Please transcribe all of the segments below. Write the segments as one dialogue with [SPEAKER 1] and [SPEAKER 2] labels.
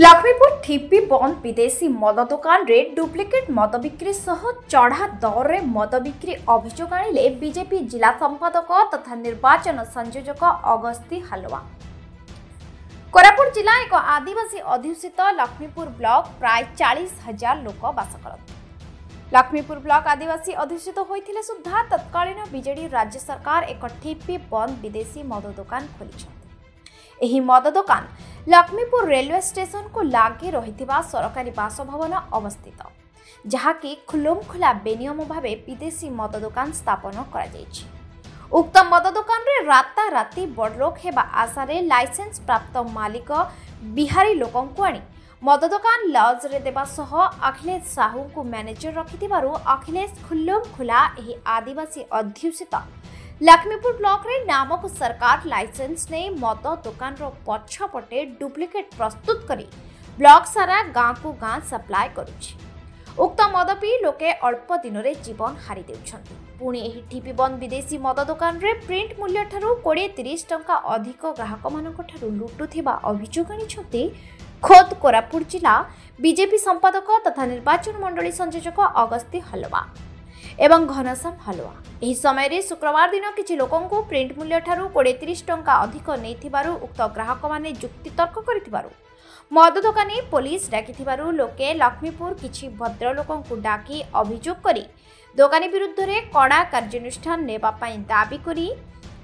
[SPEAKER 1] लक्ष्मीपुर ठिपी बंद विदेशी मद दुकान रे डुप्लिकेट मद बिक्री सह चढ़ा दर रे मद बिक्री अभियोग आनिले बीजेपी जिला संपादक तथा निर्वाचन संयोजक अगस्ती हालवा। कोरापुट जिला एक आदिवासी अध्युषित लक्ष्मीपुर ब्लॉक प्राय 40,000 लोक बास करत। लक्ष्मीपुर ब्लॉक आदिवासी अध्युषित होइथिले सुद्धा तत्कालीन बीजेडी राज्य सरकार एक ठिपी बंद विदेशी मद दुकान खोली। एही मद दुकान लक्ष्मीपुर रेलवे स्टेशन को लागे रहिथिबा सरकारी बासभवन अवस्थित, जहाँकि खुलमखुला बेनियम भावे विदेशी मद दुकान स्थापन करा जायछि। उक्त मद दुकान रे राता राती बड़लोक हेबा आशारे लाइसेंस प्राप्त मालिक बिहारी लोकंकु आनी मद दुकान लॉज रे देबा सह अखिलेश साहू को मैनेजर रखिथिबारु अखिलेश खुलमखुला एही आदिवासी अध्युषित लक्ष्मीपुर ब्लॉक रे नामक सरकार लाइसेंस ने मद दुकान रो पछपटे डुप्लिकेट प्रस्तुत करी ब्लॉक सारा गाँ को गाँ सप्लाय करुछि। उक्त मद पी लोके अल्प दिन रे जीवन हारि देउछन्ति। पुणी एही ठिपी बंद विदेशी मद दुकान रे प्रिंट मूल्य ठारू 20-30 टंका अधिक ग्राहक मानक ठारू लुटुथिबा अभियोग आनिछन्ति खोद कोरापुट जिला बीजेपी संपादक तथा निर्वाचन मंडली संयोजक अगस्ती हलवा एवं घनश्याम हलवा। एही समय रे शुक्रवार दिन किछि लोकंकु प्रिंट मूल्य ठारू 20-30 टंका अधिक नैथिबारु उक्त ग्राहक माने युक्ति तर्क करिथिबारु मद दुकानी पुलिस डाकिथिबारु लोके लक्ष्मीपुर किछि भद्र लोकंकु डाकी अभियोग करी दुकानी विरुद्ध रे कड़ा कार्यानुष्ठान नेबा पई दाबी करी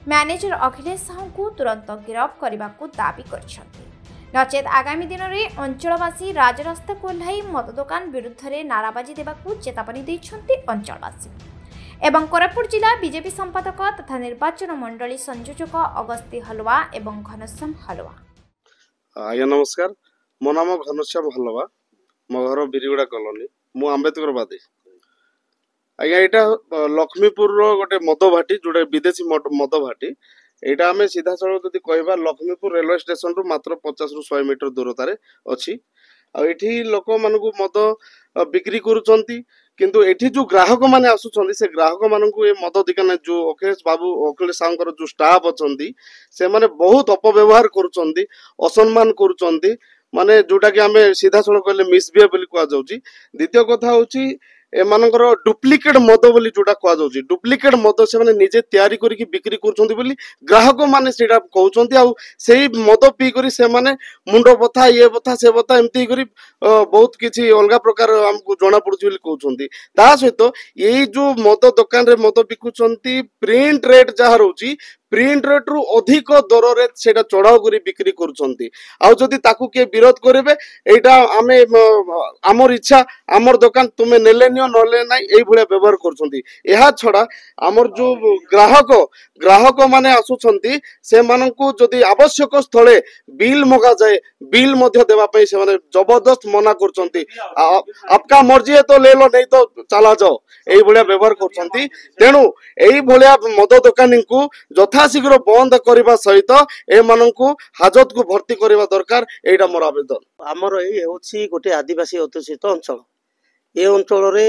[SPEAKER 1] मैनेजर अखिलेश साहू को तुरंत गिरफ्त करबाकू दाबी करछन्ति। नचेत आगामी दिन में अंचलवासी राजरास्ता को ओह्लाई मद दुकान विरुद्ध रे नाराबाजी देबाकू चेतावनी दैछन्ति अंचलवासी। एवं कोरापुट जिला बीजेपी संपादक तथा निर्वाचन मंडली संयोजक अगस्ती हलवा एवं घनश्याम हलवा।
[SPEAKER 2] आज्ञा नमस्कार, मो नाम घनश्याम हलवा, मो घर बिरिगुड़ा कॉलोनी, मु आंबेडकर बादी। आज्ञा यहाँ लक्ष्मीपुर गोटे मद भाटी जोटा विदेशी मद भाटी एटा आमे सीधा सड़क जदि कहबा लक्ष्मीपुर रेलवे स्टेशन रु मात्र 50-100 मीटर दूरतार अछि। एठी लोक मानकु मद बिक्री करूचंती, किंतु एठी जो ग्राहक माने आसुचंती से ग्राहक मानकु ए मद दुकान जो अखिलेश बाबू अखिलेश साहूकर जो स्टाफ अछंती से माने बहुत अपव्यवहार करूचंती, असम्मान करूचंती, माने जोटा कि आमे सीधा सड़क कहले मिसबिहेव बोली कहा जाउची। द्वितीय कथा होची एमानकर डुप्लिकेट मद बोली जोटा कहा जाउची, डुप्लिकेट मद से माने निजे तयारी करिकि बिक्री करूचंती बोली ग्राहक माने सेटा कहउचंती। आ सेही मद पी करी से माने मुंडो बथा ये बथा से बथा एमती करी बहुत किछि अलगा प्रकार हमकु जणा पड़ुची बोली कहउचंती। ता सहित एई जो मद दुकान रे मद बिकुचंती प्रिंट रेट जहा रहउची प्रिंट रेट रु अधिक दर रे सेटा चढ़ाव करी बिक्री करूचंती। आ जदि ताकू के विरोध करिवे एटा आमे हमर इच्छा हमर दुकान तुमे नेले नियो नले नै एई भले व्यवहार करूचंती। एहा छडा हमर जो ग्राहक माने आसुचंती से मानकू जदि आवश्यक स्थले बिल मगा जाए बिल मध्य देवा पई से माने जबरदस्त मना करूचंती। आपका मर्जी है तो ले लो नहीं तो चला जाओ एई भले व्यवहार करूचंती। तेनु एई भले मद दुकानी को यथाशीघ्र बंद करने सहित ए मानकू हाजत को भर्ती करने दरकार एटा मोर आवेदन।
[SPEAKER 3] आमर ये गोटे आदिवासी अध्युषित अंचल, ये अंचल रे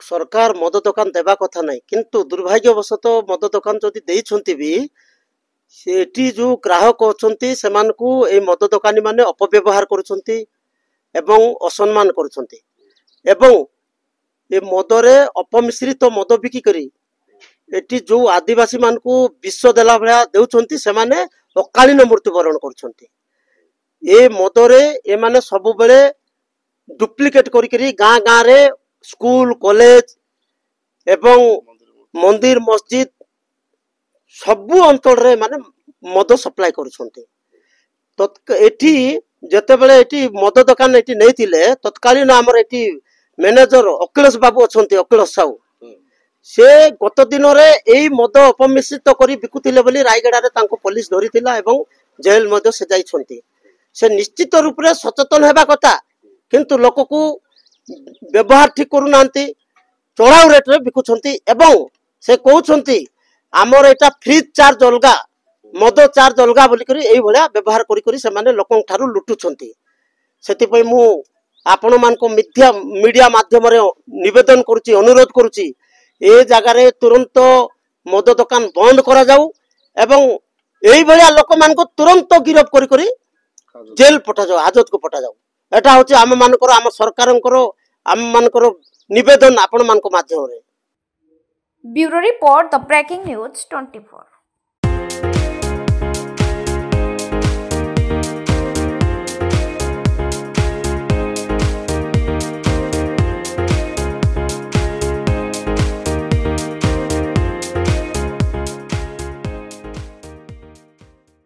[SPEAKER 3] सरकार मद दुकान देवा कथा नहीं, किंतु दुर्भाग्यवशतः मद दुकान जदि देइछंती भी सेठी जो ग्राहक अछंती सेमानकू ए मद दुकानी माने अपव्यवहार करूछंती एवं असम्मान करूछंती एवं ए मदरे अपमिश्रित मद बिकी करी एटी जो आदिवासी मान को विश्व देला भला देउछंती से माने अकालीन मृत्युवरण करछंती। ए मदरे ए माने सब बेले डुप्लिकेट करी करी गाँ गाँ रे स्कूल कॉलेज एवं मंदिर मस्जिद सबु अंचल रे माने मद सप्लाई करछंती। तो एटी जते बेले एटी मद दुकान एटी नैथिले तत्कालीन हमर एटी मैनेजर अखिलेश बाबू अछंती, अखिलेश साहू से गत दिन रे एई मद अपमिश्रित करी बिकुथिले बोली रायगड़ा रे तांको पुलिस धरिथिला एवं जेल मध्ये से जाइछंती। से निश्चित रूप रे सचेतन हेबा कथा, किंतु लोक को व्यवहार ठीक करू नांती, चढ़ाऊ रेट रे बिकुछंती एवं से कहउछंती हमर एटा फ्री चार्ज अलगा मद चार्ज अलगा बोली करी एई भलिया व्यवहार करी करी से माने लोकन थारु लुटुछंती। सेति पई मु आपण मान को मीडिया माध्यम रे निवेदन करूची, अनुरोध करूची ए जगह रे तुरंत मद दुकान बंद करा जाऊ एवं एई भलिया लोक मान को तुरंत गिरफ्त करी जेल पठा जाओ हाजत को पठा जाओ एटा होची आम मानकर आम सरकारंकर आम मानकर निवेदन आपण मानक माध्यम रे
[SPEAKER 1] bureau report the breaking news 24।